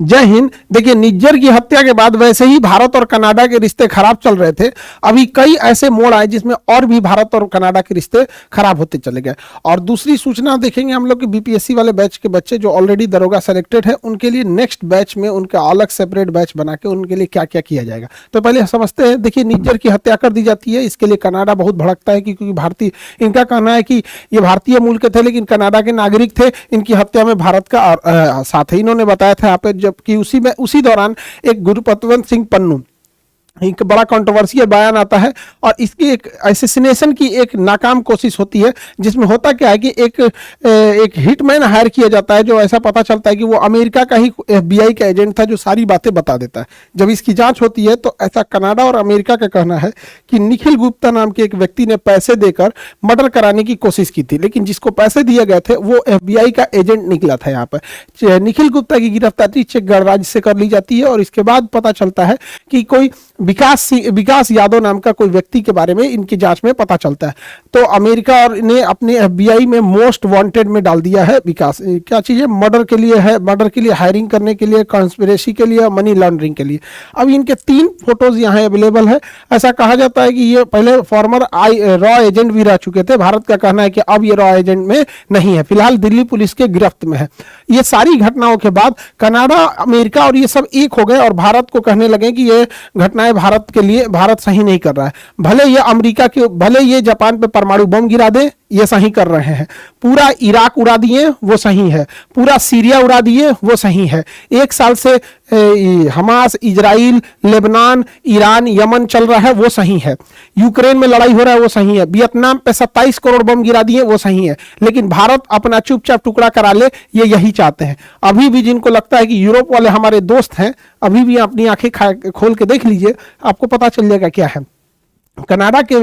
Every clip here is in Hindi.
जय हिंद। देखिए, निज्जर की हत्या के बाद वैसे ही भारत और कनाडा के रिश्ते खराब चल रहे थे। अभी कई ऐसे मोड़ आए जिसमें और भी भारत और कनाडा के रिश्ते खराब होते चले गए। और दूसरी सूचना देखेंगे हम लोग कि बीपीएससी वाले बैच के बच्चे जो ऑलरेडी दरोगा सेलेक्टेड है, उनके लिए नेक्स्ट बैच में उनका अलग सेपरेट बैच बना के उनके लिए क्या क्या किया जाएगा। तो पहले समझते हैं। देखिए, निज्जर की हत्या कर दी जाती है, इसके लिए कनाडा बहुत भड़कता है क्योंकि भारतीय, इनका कहना है कि ये भारतीय मूल के थे लेकिन कनाडा के नागरिक थे। इनकी हत्या में भारत का साथ है। इन्होंने बताया था यहाँ पे, जबकि उसी दौरान एक गुरुपतवंत सिंह पन्नू, एक बड़ा कंट्रोवर्शियल बयान आता है और इसकी एक असैसिनेशन की एक नाकाम कोशिश होती है, जिसमें होता क्या है कि एक हिटमैन हायर किया जाता है, जो ऐसा पता चलता है कि वो अमेरिका का ही एफबीआई का एजेंट था जो सारी बातें बता देता है। जब इसकी जांच होती है तो ऐसा कनाडा और अमेरिका का कहना है कि निखिल गुप्ता नाम के एक व्यक्ति ने पैसे देकर मर्डर कराने की कोशिश की थी, लेकिन जिसको पैसे दिए गए थे वो एफबीआई का एजेंट निकला था। यहाँ पर निखिल गुप्ता की गिरफ्तारी चेक गणराज्य से कर ली जाती है और इसके बाद पता चलता है कि कोई विकास यादव नाम का कोई व्यक्ति के बारे में इनकी जांच में पता चलता है। तो अमेरिका और ने अपने एफबीआई में मोस्ट वांटेड में डाल दिया है विकास। क्या चीज है? मर्डर के लिए है, मर्डर के लिए हायरिंग करने के लिए, कॉन्स्पिरेसी के लिए, मनी लॉन्ड्रिंग के लिए। अब इनके 3 फोटोज यहाँ अवेलेबल है। ऐसा कहा जाता है कि ये पहले फॉर्मर रॉ एजेंट भी रह चुके थे। भारत का कहना है कि अब ये रॉ एजेंट में नहीं है, फिलहाल दिल्ली पुलिस के गिरफ्त में है। ये सारी घटनाओं के बाद कनाडा, अमेरिका और ये सब एक हो गए और भारत को कहने लगे कि ये घटनाएं भारत के लिए, भारत सही नहीं कर रहा है। भले ये जापान पे परमाणु बम गिरा दे, ये सही कर रहे हैं। पूरा इराक उड़ा दिए, वो सही है। पूरा सीरिया उड़ा दिए, वो सही है। 1 साल से Hamas, Israel, Lebanon, Iran, Yemen चल रहा है, वो सही है। यूक्रेन में लड़ाई हो रहा है, वो सही है। वियतनाम पे 27 करोड़ बम गिरा दिए, वो सही है। लेकिन भारत अपना चुपचाप टुकड़ा करा ले, ये यही चाहते हैं। अभी भी जिनको लगता है कि यूरोप वाले हमारे दोस्त हैं, अभी भी अपनी आंखें खोल के देख लीजिए, आपको पता चल जाएगा क्या है। कनाडा के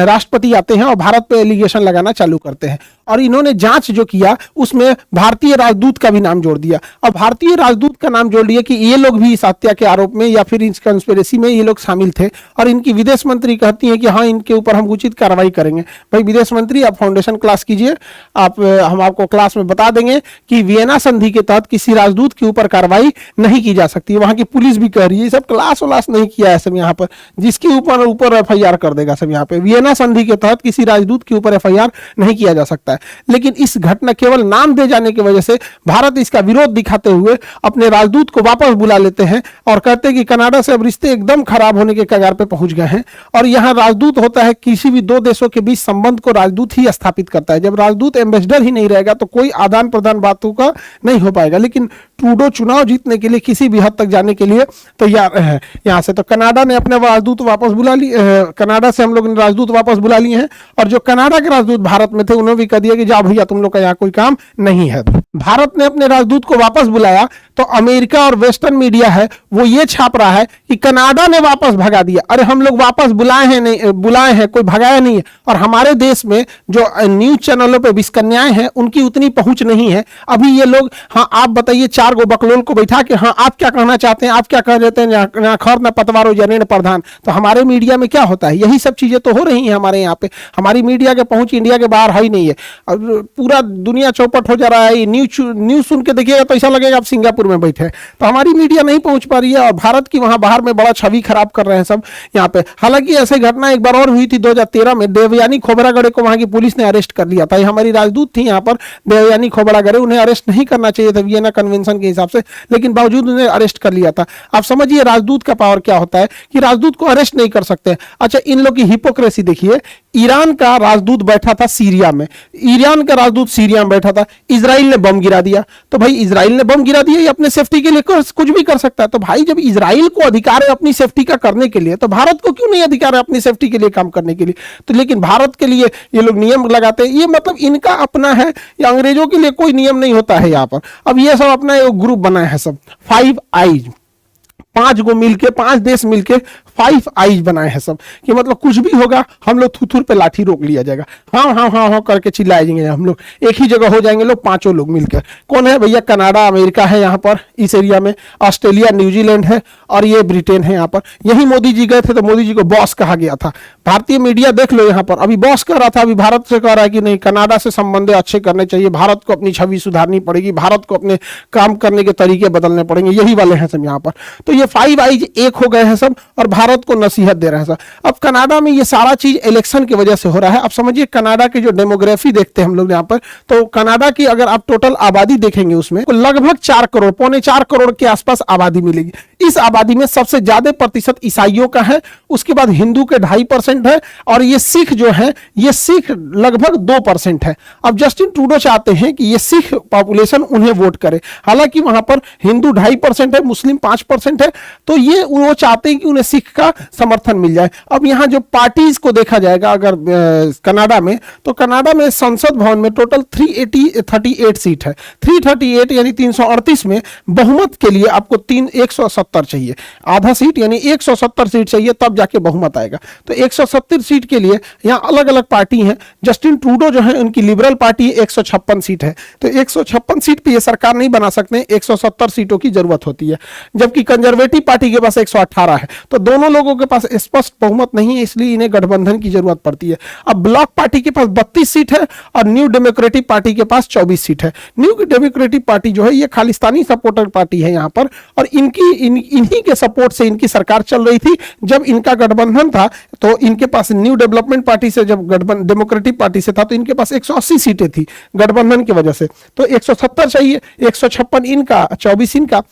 राष्ट्रपति आते हैं और भारत पे एलिगेशन लगाना चालू करते हैं और इन्होंने जांच जो किया उसमें भारतीय राजदूत का भी नाम जोड़ दिया। और भारतीय राजदूत का नाम जोड़ दिया कि ये लोग भी इस हत्या के आरोप में या फिर इस कंस्पिरेसी में ये लोग शामिल थे। और इनकी विदेश मंत्री कहती हैं कि हाँ, इनके ऊपर हम उचित कार्रवाई करेंगे। भाई विदेश मंत्री, आप फाउंडेशन क्लास कीजिए, हम आपको क्लास में बता देंगे कि वियना संधि के तहत किसी राजदूत के ऊपर कार्रवाई नहीं की जा सकती। वहां की पुलिस भी कह रही है, सब क्लास वलास नहीं किया है सब यहाँ पर, जिसके ऊपर एफआईआर कर देगा सब। यहाँ पे वियना संधि के तहत किसी राजदूत के ऊपर एफआईआर नहीं किया जा सकता है। लेकिन इस घटना, केवल नाम दे जाने की वजह से भारत इसका विरोध दिखाते हुए अपने राजदूत को वापस बुला लेते हैं और कहते हैं कि कनाडा से अब रिश्ते एकदम खराब होने के कगार पे पहुंच गए हैं। और यहाँ राजदूत होता है, किसी भी 2 देशों के बीच संबंध को राजदूत ही स्थापित करता है। जब राजदूत एम्बेसडर ही नहीं रहेगा तो कोई आदान प्रदान बातों का नहीं हो पाएगा। लेकिन ट्रूडो चुनाव जीतने के लिए किसी भी हद तक जाने के लिए तैयार है यहाँ से। तो कनाडा ने अपने राजदूत वापस बुला लिए, कनाडा से हम लोग ने राजदूत वापस बुला लिए हैं। और जो कनाडा के राजदूत भारत में थे, उन्होंने भी कह दिया कि जाओ भैया, तुम लोग का यहाँ कोई काम नहीं है। भारत ने अपने राजदूत को वापस बुलाया तो अमेरिका और वेस्टर्न मीडिया है वो ये छाप रहा है कि कनाडा ने वापस भगा दिया। अरे हम लोग वापस बुलाए हैं, कोई भगाया नहीं है। और हमारे देश में जो न्यूज चैनलों पे विस्कन्याएं हैं, उनकी उतनी पहुंच नहीं है। अभी ये लोग, हाँ आप बताइए, 4 गो बकलोल को बैठा के, हाँ आप क्या कहना चाहते हैं, आप क्या कह देते हैं, ना खर ना पतवारो जनेन प्रधान। तो हमारे मीडिया में क्या होता है, यही सब चीजें तो हो रही हैं हमारे यहाँ पे। हमारी मीडिया के पहुंच इंडिया के बाहर है ही नहीं है। और पूरा दुनिया चौपट हो जा रहा है। न्यूज सुन के देखिएगा तो ऐसा लगेगा आप सिंगापुर में बैठे हैं। तो हमारी मीडिया नहीं पहुंच पा रही है और भारत की वहां बाहर में बड़ा छवि खराब कर रहे हैं सब यहाँ पे। हालांकि ऐसे घटना एक बार और हुई थी 2013 में, देवयानी खोबरागड़े को वहां की पुलिस ने अरेस्ट कर लिया था। हमारी राजदूत थी यहाँ पर देवयानी खोबरागड़े, उन्हें अरेस्ट नहीं करना चाहिए था वियना कन्वेंशन के हिसाब से, लेकिन बावजूद उन्हें अरेस्ट कर लिया था। आप समझिए राजदूत का पावर क्या होता है कि राजदूत को अरेस्ट नहीं कर सकते। अच्छा, इन लोग की हिपोक्रेसी देखिए। ईरान का राजदूत बैठा था सीरिया में, ईरान का राजदूत सीरिया में बैठा था, इजराइल ने बम गिरा दिया। तो भाई इजराइल ने बम गिरा दिया, ये अपने सेफ्टी के लिए कुछ भी कर सकता है। तो भाई जब इजराइल को अधिकार है अपनी सेफ्टी का करने के लिए, तो भारत को क्यों नहीं अधिकार है अपनी सेफ्टी के लिए काम करने के लिए? तो लेकिन भारत के लिए ये लोग नियम लगाते हैं। ये मतलब इनका अपना है, या अंग्रेजों के लिए कोई नियम नहीं होता है यहाँ पर। अब ये सब अपना एक ग्रुप बनाए हैं सब, 5 आईज, 5 देश मिलके फाइव आईज बनाए हैं सब, कि मतलब कुछ भी होगा हम लोग थुथुर पे लाठी रोक लिया जाएगा, हाँ हाँ हाँ हाँ करके चिल्लाएंगे, हम लोग एक ही जगह हो जाएंगे लोग, पांचों लोग मिलकर। कौन है भैया? कनाडा, अमेरिका है यहाँ पर इस एरिया में, ऑस्ट्रेलिया, न्यूजीलैंड है और ये ब्रिटेन है यहाँ पर। यही मोदी जी गए थे तो मोदी जी को बॉस कहा गया था। भारतीय मीडिया देख लो यहाँ पर, अभी बॉस कह रहा था, अभी भारत से कह रहा है कि नहीं, कनाडा से संबंध अच्छे करने चाहिए, भारत को अपनी छवि सुधारनी पड़ेगी, भारत को अपने काम करने के तरीके बदलने पड़ेंगे, यही वाले हैं सब यहाँ पर। तो ये फाइव आईज एक हो गए हैं सब और भारत को नसीहत दे रहे हैं सब। अब कनाडा में ये सारा चीज इलेक्शन की वजह से हो रहा है। अब समझिए कनाडा की जो डेमोग्राफी देखते हैं हम लोग यहाँ पर, तो कनाडा की अगर आप टोटल आबादी देखेंगे उसमें तो लगभग 4 करोड़, पौने 4 करोड़ के आसपास आबादी मिलेगी। इस आबादी में सबसे ज्यादा प्रतिशत ईसाइयों का है, उसके बाद हिंदू के 2.5% है और ये सिख जो है, ये सिख लगभग 2% है। अब जस्टिन ट्रूडो चाहते हैं कि ये सिख पॉपुलेशन उन्हें वोट करे, हालांकि वहां पर हिंदू 2.5% है, मुस्लिम 5% है, तो ये वो चाहते हैं कि उन्हें सिख का समर्थन मिल जाए। अब यहाँ जो पार्टीज को देखा जाएगा अगर कनाडा में, तो कनाडा में संसद भवन में टोटल 338 सीट है। 338 यानी 338 में बहुमत के लिए आपको 170 चाहिए, आधा सीट यानी 170 सीट चाहिए, तब जाके बहुमत आएगा। तो 170 सीट के लिए यहाँ अलग अलग पार्टी हैं। जस्टिन ट्रूडो जो है उनकी लिबरल पार्टी 156 सीट है, तो 156 सीट पे ये सरकार नहीं बना सकते, 170 सीटों की जरूरत होती है। जबकि कंजर्वेटिव पार्टी के पास 118 है, तो दोनों लोगों के पास स्पष्ट बहुमत नहीं है, इसलिए इन्हें गठबंधन की जरूरत पड़ती है। अब ब्लॉक पार्टी के पास 32 सीट है और न्यू डेमोक्रेटिक पार्टी के पास 24 सीट है। न्यू डेमोक्रेटिक पार्टी जो है ये खालिस्तानी सपोर्टर पार्टी है यहाँ पर, और इन्हीं के सपोर्ट से इनकी सरकार चल रही थी। जब इनका गठबंधन था तो इनके पास न्यू डेवलपमेंट पार्टी से, जब गठबंधन डेमोक्रेटिक पार्टी से था तो इनके पास 180 सीटें थी गठबंधन की वजह से, तो 170 चाहिए, 156 इनका, 24 इनका,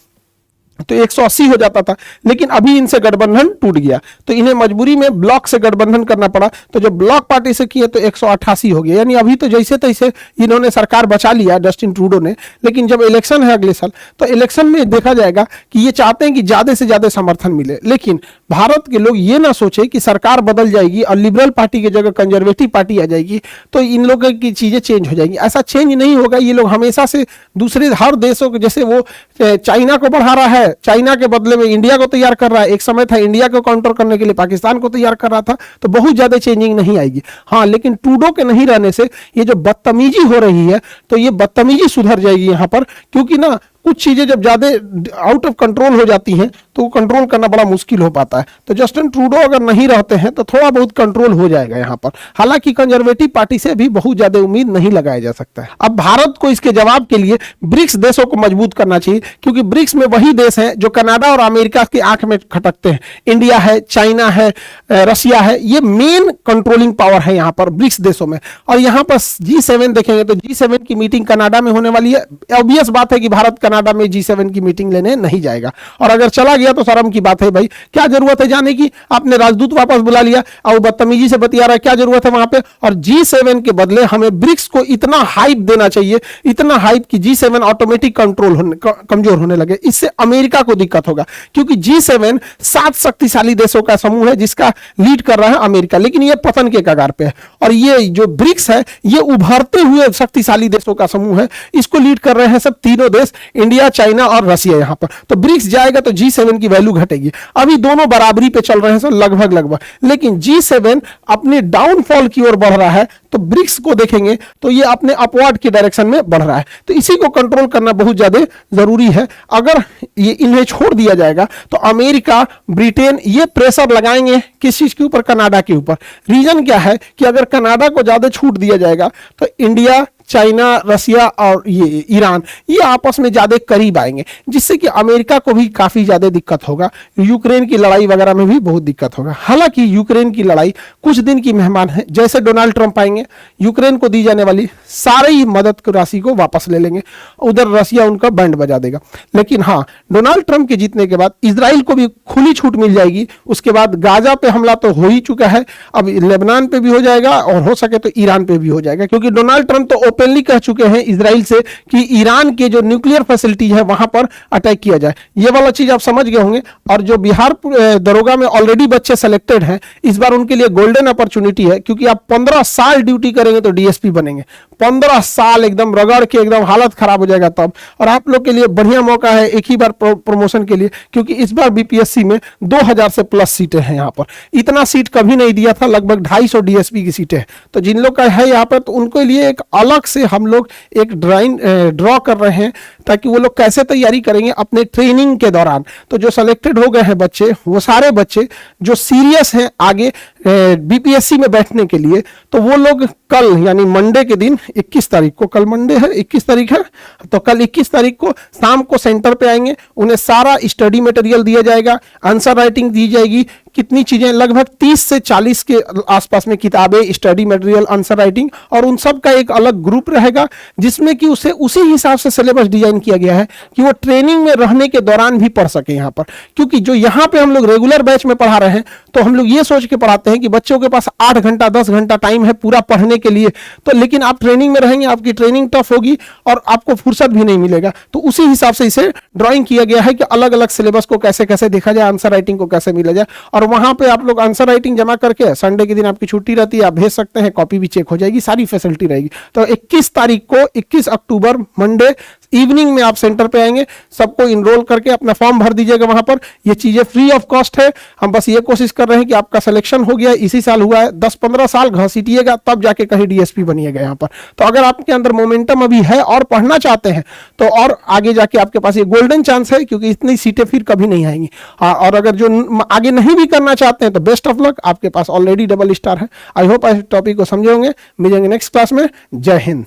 तो 180 हो जाता था। लेकिन अभी इनसे गठबंधन टूट गया तो इन्हें मजबूरी में ब्लॉक से गठबंधन करना पड़ा, तो जब ब्लॉक पार्टी से किए तो 188 हो गया। यानी अभी तो जैसे तैसे इन्होंने सरकार बचा लिया जस्टिन ट्रूडो ने, लेकिन जब इलेक्शन है अगले साल तो इलेक्शन में देखा जाएगा कि ये चाहते हैं कि ज्यादा से ज्यादा समर्थन मिले। लेकिन भारत के लोग ये ना सोचे कि सरकार बदल जाएगी और लिबरल पार्टी की जगह कंजर्वेटिव पार्टी आ जाएगी तो इन लोगों की चीजें चेंज हो जाएंगी। ऐसा चेंज नहीं होगा। ये लोग हमेशा से दूसरे हर देशों को, जैसे वो चाइना को बढ़ा रहा है, चाइना के बदले में इंडिया को तैयार कर रहा है, एक समय था इंडिया को काउंटर करने के लिए पाकिस्तान को तैयार कर रहा था, तो बहुत ज्यादा चेंजिंग नहीं आएगी। हाँ, लेकिन ट्रूडो के नहीं रहने से ये जो बदतमीजी हो रही है तो ये बदतमीजी सुधर जाएगी यहाँ पर, क्योंकि ना कुछ चीजें जब ज्यादा आउट ऑफ कंट्रोल हो जाती हैं तो कंट्रोल करना बड़ा मुश्किल हो पाता है। तो जस्टिन ट्रूडो अगर नहीं रहते हैं तो थोड़ा बहुत कंट्रोल हो जाएगा यहाँ पर। हालांकि कंजर्वेटिव पार्टी से भी बहुत ज्यादा उम्मीद नहीं लगाया जा सकता है। अब भारत को इसके जवाब के लिए ब्रिक्स देशों को मजबूत करना चाहिए, क्योंकि ब्रिक्स में वही देश हैं जो कनाडा और अमेरिका की आंख में खटकते हैं। इंडिया है, चाइना है, रशिया है, ये मेन कंट्रोलिंग पावर है यहाँ पर ब्रिक्स देशों में। और यहाँ पर G7 देखेंगे तो G7 की मीटिंग कनाडा में होने वाली है। ऑब्वियस बात है कि भारत कनाडा में G7 की मीटिंग लेने नहीं जाएगा, और अगर चला गया तो शर्म की बात है भाई, क्या जरूरत है जाने की। आपने राजदूत वापस बुला लिया और बदतमीजी से बतिया रहा है, क्या जरूरत है वहां पे। और G7 के बदले हमें ब्रिक्स को इतना हाइप देना चाहिए, इतना हाइप कि G7 ऑटोमेटिक कमजोर होने लगे। इससे अमेरिका को दिक्कत होगा, क्योंकि G7 7 शक्तिशाली देशों का समूह है जिसका लीड कर रहा है अमेरिका, लेकिन ये पतन के कगार पे है। और ये जो ब्रिक्स है ये उभरते हुए शक्तिशाली देशों का समूह है, इसको लीड कर रहे हैं सब तीनों देश, इंडिया, चाइना और रशिया यहाँ पर। तो ब्रिक्स जाएगा तो G7 की वैल्यू घटेगी। अभी दोनों बराबरी पे चल रहे हैं सर, लगभग, लेकिन G7 अपने डाउनफॉल की ओर बढ़ रहा है, तो ब्रिक्स को देखेंगे तो ये अपने अपवर्ड की डायरेक्शन में बढ़ रहा है। तो इसी को कंट्रोल करना बहुत ज्यादा जरूरी है। अगर ये इन्हें छोड़ दिया जाएगा तो अमेरिका, ब्रिटेन ये प्रेशर लगाएंगे किस चीज के ऊपर, कनाडा के ऊपर। रीजन क्या है कि अगर कनाडा को ज्यादा छूट दिया जाएगा तो इंडिया, चाइना, रशिया और ये ईरान ये आपस में ज्यादा करीब आएंगे, जिससे कि अमेरिका को भी काफी ज्यादा दिक्कत होगा। यूक्रेन की लड़ाई वगैरह में भी बहुत दिक्कत होगा। हालांकि यूक्रेन की लड़ाई कुछ दिन की मेहमान है, जैसे डोनाल्ड ट्रंप आएंगे यूक्रेन को दी जाने वाली सारी मदद की राशि को वापस ले लेंगे, उधर रशिया उनका बैंड बजा देगा। लेकिन हाँ, डोनाल्ड ट्रंप के जीतने के बाद इजराइल को भी खुली छूट मिल जाएगी। उसके बाद गाजा पे हमला तो हो ही चुका है, अब लेबनान पे भी हो जाएगा और हो सके तो ईरान पे भी हो जाएगा, क्योंकि डोनाल्ड ट्रंप तो ओपनली कह चुके हैं इजराइल से कि ईरान के जो न्यूक्लियर फैसिलिटीज है वहां पर अटैक किया जाए। ये वाला चीज आप समझ गए होंगे। और जो बिहार दरोगा में ऑलरेडी बच्चे सेलेक्टेड हैं, इस बार उनके लिए गोल्डन अपॉर्चुनिटी है, क्योंकि आप 15 साल ड्यूटी करेंगे तो डीएसपी बनेंगे। 15 साल एकदम रगड़ के एकदम हालत खराब हो जाएगा तब। और आप लोग के लिए बढ़िया मौका है एक ही बार प्रमोशन के लिए, क्योंकि इस बार बीपीएससी में 2000 से प्लस सीटें हैं। यहाँ पर इतना सीट कभी नहीं दिया था, लगभग 250 डीएसपी की सीटें हैं। तो जिन लोग का है यहाँ पर, तो उनके लिए एक अलग से हम लोग एक ड्रॉ कर रहे हैं, ताकि वो लोग कैसे तैयारी करेंगे अपने ट्रेनिंग के दौरान। तो जो सेलेक्टेड हो गए हैं बच्चे, वो सारे बच्चे जो सीरियस हैं आगे बीपीएससी में बैठने के लिए, तो वो लोग कल यानी मंडे के दिन 21 तारीख को, कल मंडे है 21 तारीख है, तो कल 21 तारीख को शाम को सेंटर पे आएंगे। उन्हें सारा स्टडी मटेरियल दिया जाएगा, आंसर राइटिंग दी जाएगी, कितनी चीजें, लगभग 30 से 40 के आसपास में किताबें, स्टडी मटेरियल, आंसर राइटिंग, और उन सब का एक अलग ग्रुप रहेगा जिसमें कि उसे उसी हिसाब से सिलेबस डिजाइन किया गया है कि वो ट्रेनिंग में रहने के दौरान भी पढ़ सके यहाँ पर। क्योंकि जो यहाँ पे हम लोग रेगुलर बैच में पढ़ा रहे हैं, तो हम लोग ये सोच के पढ़ाते हैं कि बच्चों के पास 8 घंटा 10 घंटा टाइम है पूरा पढ़ने के लिए, तो लेकिन आप ट्रेनिंग में रहेंगे, आपकी ट्रेनिंग टफ होगी और आपको फुर्सत भी नहीं मिलेगा। तो उसी हिसाब से इसे ड्राइंग किया गया है कि अलग अलग सिलेबस को कैसे कैसे देखा जाए, आंसर राइटिंग को कैसे मिला जाए। और वहां पे आप लोग आंसर राइटिंग जमा करके संडे के दिन आपकी छुट्टी रहती है, आप भेज सकते हैं, कॉपी भी चेक हो जाएगी, सारी फैसिलिटी रहेगी। तो 21 तारीख को, 21 अक्टूबर मंडे इवनिंग में आप सेंटर पे आएंगे, सबको इनरोल करके अपना फॉर्म भर दीजिएगा। वहां पर ये चीजें फ्री ऑफ कॉस्ट है। हम बस ये कोशिश कर रहे हैं कि आपका सिलेक्शन हो गया, इसी साल हुआ है, 10-15 साल घसीटिएगा तब जाके कहीं डीएसपी बनिएगा यहाँ पर। तो अगर आपके अंदर मोमेंटम अभी है और पढ़ना चाहते हैं, तो और आगे जाके आपके पास ये गोल्डन चांस है, क्योंकि इतनी सीटें फिर कभी नहीं आएंगी। और अगर जो आगे नहीं भी करना चाहते हैं तो बेस्ट ऑफ लक, आपके पास ऑलरेडी डबल स्टार है। आई होप इस टॉपिक को समझे होंगे। मिलेंगे नेक्स्ट क्लास में। जय हिंद।